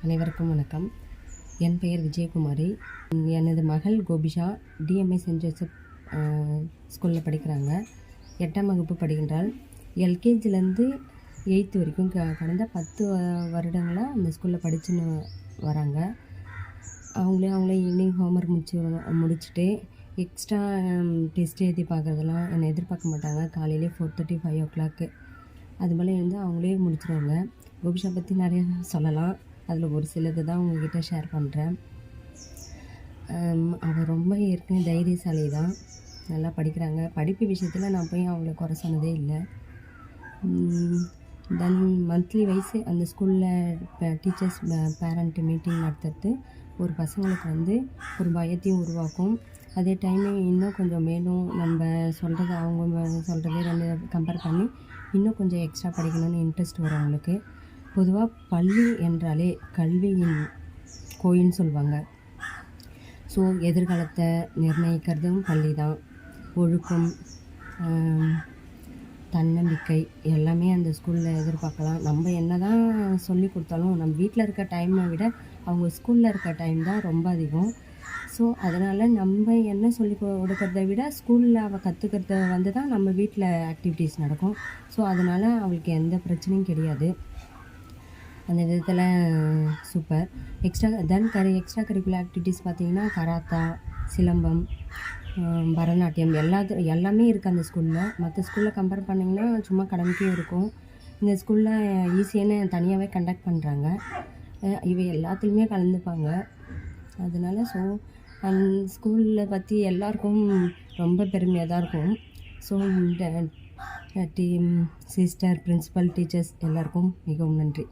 அனைவருக்கும் வணக்கம். என் பெயர் விஜயகுமாரி. எனது மகள் கோபிஷா டிஎம்ஏ சென்ட் ஜோசப் ஸ்கூலில் படிக்கிறாங்க. 8ஆம் வகுப்பு படிக்கின்றாள். எல்கேஜிலேருந்து 8th வரைக்கும் கடந்த 10 வருடங்களாக அந்த ஸ்கூலில் படிச்சுன்னு வராங்க. அவங்களே ஈவினிங் ஹோம்ஒர்க் முடிச்சுட்டு எக்ஸ்ட்ரா டெஸ்ட் எழுதி பார்க்குறதெல்லாம் என்னை எதிர்பார்க்க மாட்டாங்க. காலையிலே 4:30 5 o'clock அது போல் அவங்களே முடிச்சிடுவாங்க. கோபிஷா பற்றி நிறைய சொல்லலாம். அதில் ஒரு சிலது தான் உங்கள்கிட்ட ஷேர் பண்ணுறேன். அவள் ரொம்ப ஏற்கனவே தைரியசாலி தான். நல்லா படிக்கிறாங்க. படிப்பு விஷயத்தில் நான் போய் அவங்கள குறை சொன்னதே இல்லை. தென் மந்த்லி வைஸு அந்த ஸ்கூலில் டீச்சர்ஸ் பேரண்ட் மீட்டிங் நடத்துறது ஒரு பசங்களுக்கு ஒரு பயத்தையும் உருவாக்கும். அதே டைமு இன்னும் கொஞ்சம் மேலும் நம்ம சொல்கிறது அவங்க சொல்கிறதே கம்பேர் பண்ணி இன்னும் கொஞ்சம் எக்ஸ்ட்ரா படிக்கணும்னு இன்ட்ரெஸ்ட் வரும் அவங்களுக்கு. பொதுவாக பள்ளி என்றாலே கல்வியின் கோயில்னு சொல்லுவாங்க. ஸோ எதிர்காலத்தை நிர்ணயிக்கிறதும் பள்ளி தான். ஒழுக்கம், தன்னம்பிக்கை எல்லாமே அந்த ஸ்கூலில் எதிர்பார்க்கலாம். நம்ம என்ன தான் சொல்லி கொடுத்தாலும் நம்ம வீட்டில் இருக்க டைமை விட அவங்க ஸ்கூலில் இருக்க டைம் தான் ரொம்ப அதிகம். ஸோ அதனால் நம்ம என்ன சொல்லி கொடுக்கறத விட ஸ்கூலில் அவள் கற்றுக்கிறத தான் நம்ம வீட்டில் ஆக்டிவிட்டீஸ் நடக்கும். ஸோ அதனால் அவளுக்கு எந்த பிரச்சனையும் கிடையாது. அந்த விதத்தில் சூப்பர். எக்ஸ்ட்ரா கரிக்குலர் ஆக்டிவிட்டீஸ் பார்த்திங்கன்னா கராத்தா, சிலம்பம், பரதநாட்டியம் எல்லாமே இருக்குது அந்த ஸ்கூலில். மற்ற ஸ்கூலில் கம்பேர் பண்ணிங்கன்னா சும்மா கடமைக்கும் இருக்கும். இந்த ஸ்கூலில் ஈஸியான தனியாகவே கண்டக்ட் பண்ணுறாங்க. இவை எல்லாத்துலேயுமே கலந்துப்பாங்க. அதனால் ஸோ அந்த ஸ்கூலில் பற்றி எல்லாருக்கும் ரொம்ப பெருமையாக தான் இருக்கும். So team, sister, principal, teachers எல்லாருக்கும் மிகவும் நன்றி.